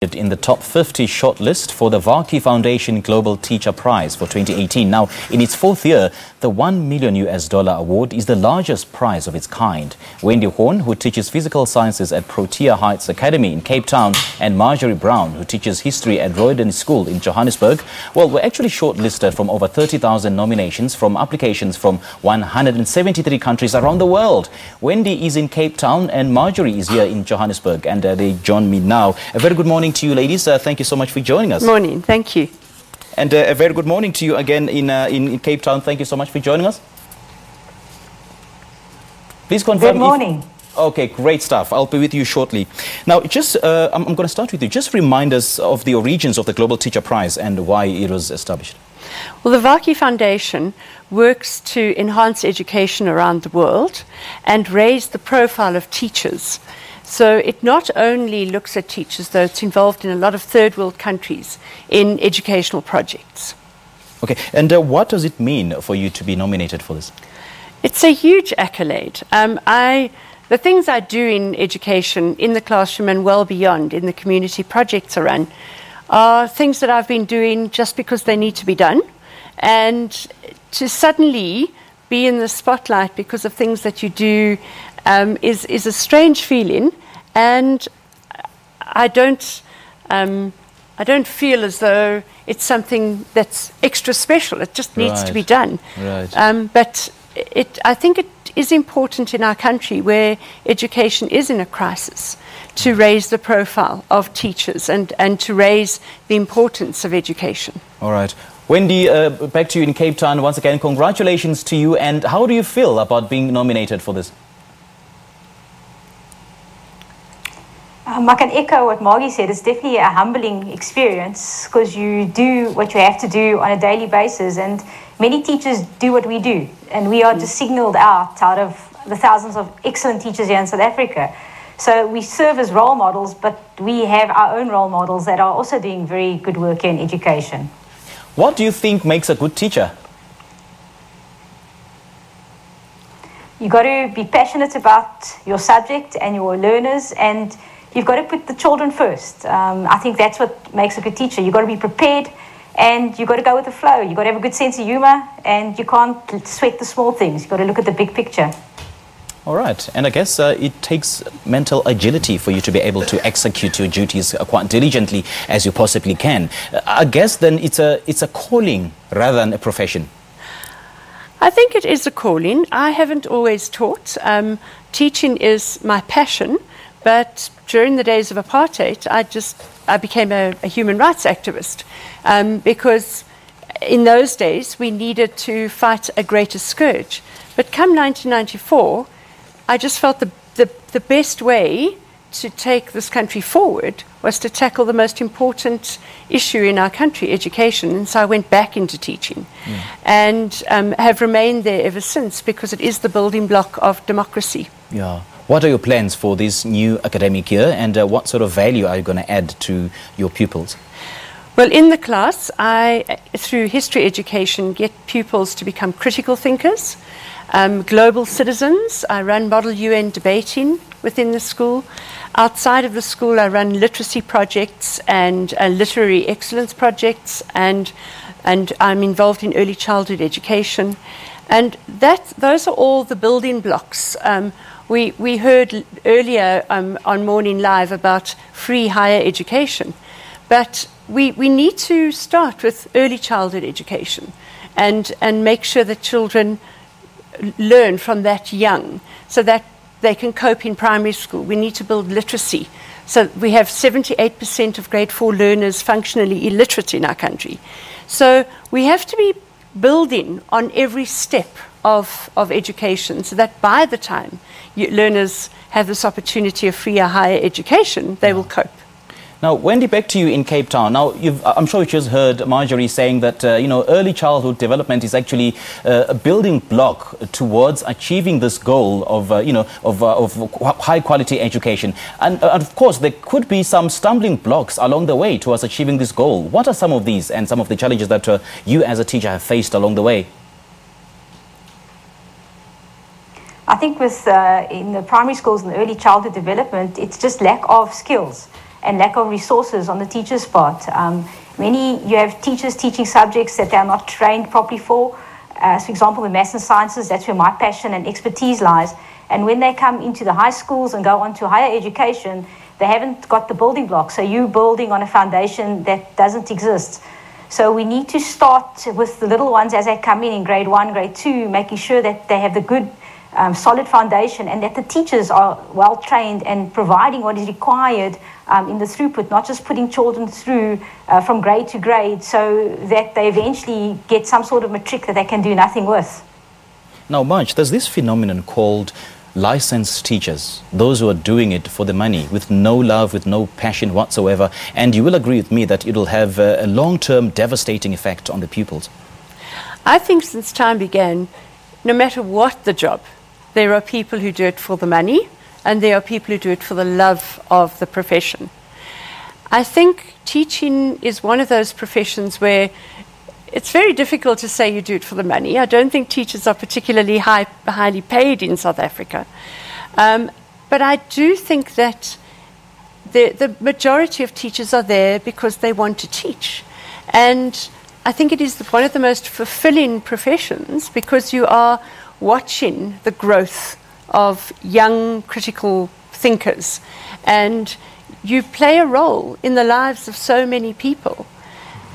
In the top 50 shortlist for the Varkey Foundation Global Teacher Prize for 2018. Now, in its fourth year, the $1 million award is the largest prize of its kind. Wendy Horn, who teaches physical sciences at Protea Heights Academy in Cape Town, and Marjorie Brown, who teaches history at Roedean School in Johannesburg, well, were actually shortlisted from over 30,000 nominations from applications from 173 countries around the world. Wendy is in Cape Town and Marjorie is here in Johannesburg, and they join me now. A very good morning to you, ladies. Thank you so much for joining us. Morning, thank you. And a very good morning to you again in Cape Town. Thank you so much for joining us. Please confirm. Good morning. Okay, great stuff. I'll be with you shortly. Now, I'm going to start with you. Just remind us of the origins of the Global Teacher Prize and why it was established. Well, the Varkey Foundation works to enhance education around the world and raise the profile of teachers. So it not only looks at teachers, though it's involved in a lot of third world countries in educational projects. Okay, and what does it mean for you to be nominated for this? It's a huge accolade. The things I do in education, in the classroom and well beyond, in the community projects I run, are things that I've been doing just because they need to be done. And to suddenly be in the spotlight because of things that you do is a strange feeling, and I don't feel as though it's something that's extra special. It just needs to be done. Right. But I think it is important in our country where education is in a crisis to raise the profile of teachers and to raise the importance of education. All right. Wendy, back to you in Cape Town. Once again, congratulations to you. And how do you feel about being nominated for this? I can echo what Margie said. It's definitely a humbling experience because you do what you have to do on a daily basis, and many teachers do what we do, and we are just signalled out of the thousands of excellent teachers here in South Africa. So we serve as role models, but we have our own role models that are also doing very good work here in education. What do you think makes a good teacher? You've got to be passionate about your subject and your learners, and you've got to put the children first. I think that's what makes a good teacher. You've got to be prepared, and you've got to go with the flow. You've got to have a good sense of humour, and you can't sweat the small things. You've got to look at the big picture. All right. And I guess it takes mental agility for you to be able to execute your duties quite diligently as you possibly can. I guess then it's a calling rather than a profession. I think it is a calling. I haven't always taught. Teaching is my passion, but during the days of apartheid, I became a human rights activist because in those days we needed to fight a greater scourge. But come 1994, I just felt the best way to take this country forward was to tackle the most important issue in our country, education. And so I went back into teaching and have remained there ever since because it is the building block of democracy. Yeah. What are your plans for this new academic year, and what sort of value are you going to add to your pupils? Well, in the class, I, through history education, get pupils to become critical thinkers, global citizens. I run Model UN debating within the school. Outside of the school, I run literacy projects and literary excellence projects, and I'm involved in early childhood education. And those are all the building blocks. We heard earlier on Morning Live about free higher education, but we need to start with early childhood education and make sure that children learn from that young so that they can cope in primary school. We need to build literacy. So we have 78% of grade 4 learners functionally illiterate in our country. So we have to be building on every step of education so that by the time learners have this opportunity of free or higher education, they will cope. Now, Wendy, back to you in Cape Town. Now, I'm sure you just heard Marjorie saying that, early childhood development is actually a building block towards achieving this goal of, high-quality education. And, of course, there could be some stumbling blocks along the way towards achieving this goal. What are some of these and some of the challenges that you as a teacher have faced along the way? I think in the primary schools and the early childhood development, it's just lack of skills. and lack of resources on the teacher's part. You have teachers teaching subjects that they are not trained properly for. For example, the maths and sciences, that's where my passion and expertise lies. And when they come into the high schools and go on to higher education, they haven't got the building blocks. So you're building on a foundation that doesn't exist. So we need to start with the little ones as they come in grade 1, grade 2, making sure that they have the good, solid foundation, and that the teachers are well trained and providing what is required in the throughput, not just putting children through from grade to grade so that they eventually get some sort of matric that they can do nothing with. Now, Marge, there's this phenomenon called licensed teachers, those who are doing it for the money, with no love, with no passion whatsoever, and you will agree with me that it will have a long-term devastating effect on the pupils. I think since time began, no matter what the job, there are people who do it for the money and there are people who do it for the love of the profession. I think teaching is one of those professions where it's very difficult to say you do it for the money. I don't think teachers are particularly highly paid in South Africa. But I do think that the majority of teachers are there because they want to teach. And I think it is one of the most fulfilling professions because you are watching the growth of young critical thinkers. And you play a role in the lives of so many people.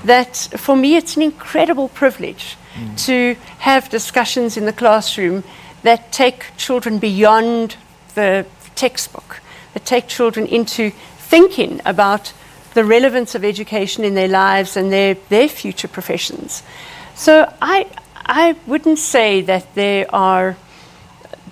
That for me it's an incredible privilege to have discussions in the classroom that take children beyond the textbook, that take children into thinking about the relevance of education in their lives and their future professions. So I wouldn't say that there are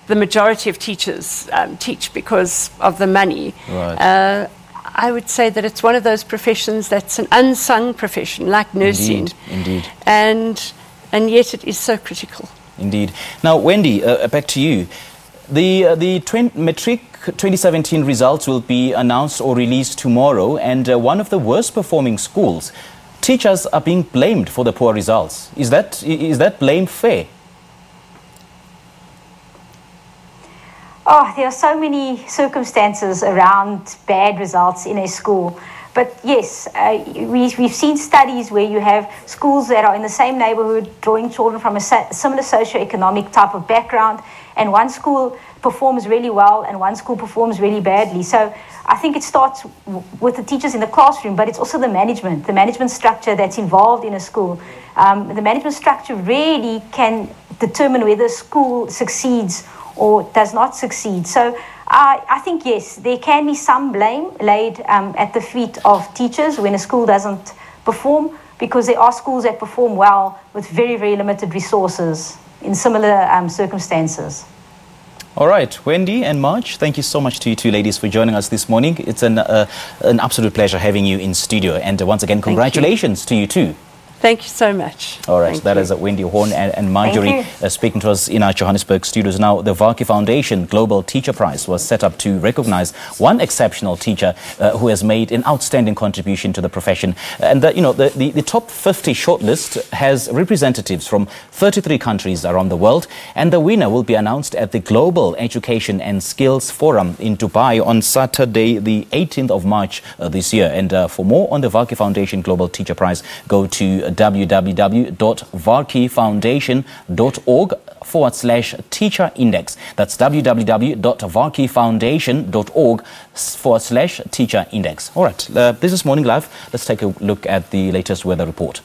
the majority of teachers teach because of the money. Right. I would say that it's one of those professions that's an unsung profession, like nursing. Indeed. And yet it is so critical. Indeed. Now, Wendy, back to you. The Matric 2017 results will be announced or released tomorrow, and one of the worst performing schools, teachers are being blamed for the poor results. Is that blame fair? Oh, there are so many circumstances around bad results in a school. But yes, we've seen studies where you have schools that are in the same neighborhood drawing children from a similar socioeconomic type of background, and one school performs really well and one school performs really badly. So I think it starts with the teachers in the classroom, but it's also the management structure that's involved in a school. The management structure really can determine whether a school succeeds or does not succeed. So I think, yes, there can be some blame laid at the feet of teachers when a school doesn't perform, because there are schools that perform well with very, very limited resources in similar circumstances. All right, Wendy and Marge, thank you so much to you two ladies for joining us this morning. It's an absolute pleasure having you in studio. And once again, congratulations to you too. Thank you so much. All right, that is Wendy Horn and Marjorie speaking to us in our Johannesburg studios. Now, the Varkey Foundation Global Teacher Prize was set up to recognize one exceptional teacher who has made an outstanding contribution to the profession. And, the top 50 shortlist has representatives from 33 countries around the world. And the winner will be announced at the Global Education and Skills Forum in Dubai on Saturday, the 18th of March this year. And for more on the Varkey Foundation Global Teacher Prize, go to www.varkeyfoundation.org/teacher index. That's www.varkeyfoundation.org/teacher index. All right, this is Morning Live. Let's take a look at the latest weather report.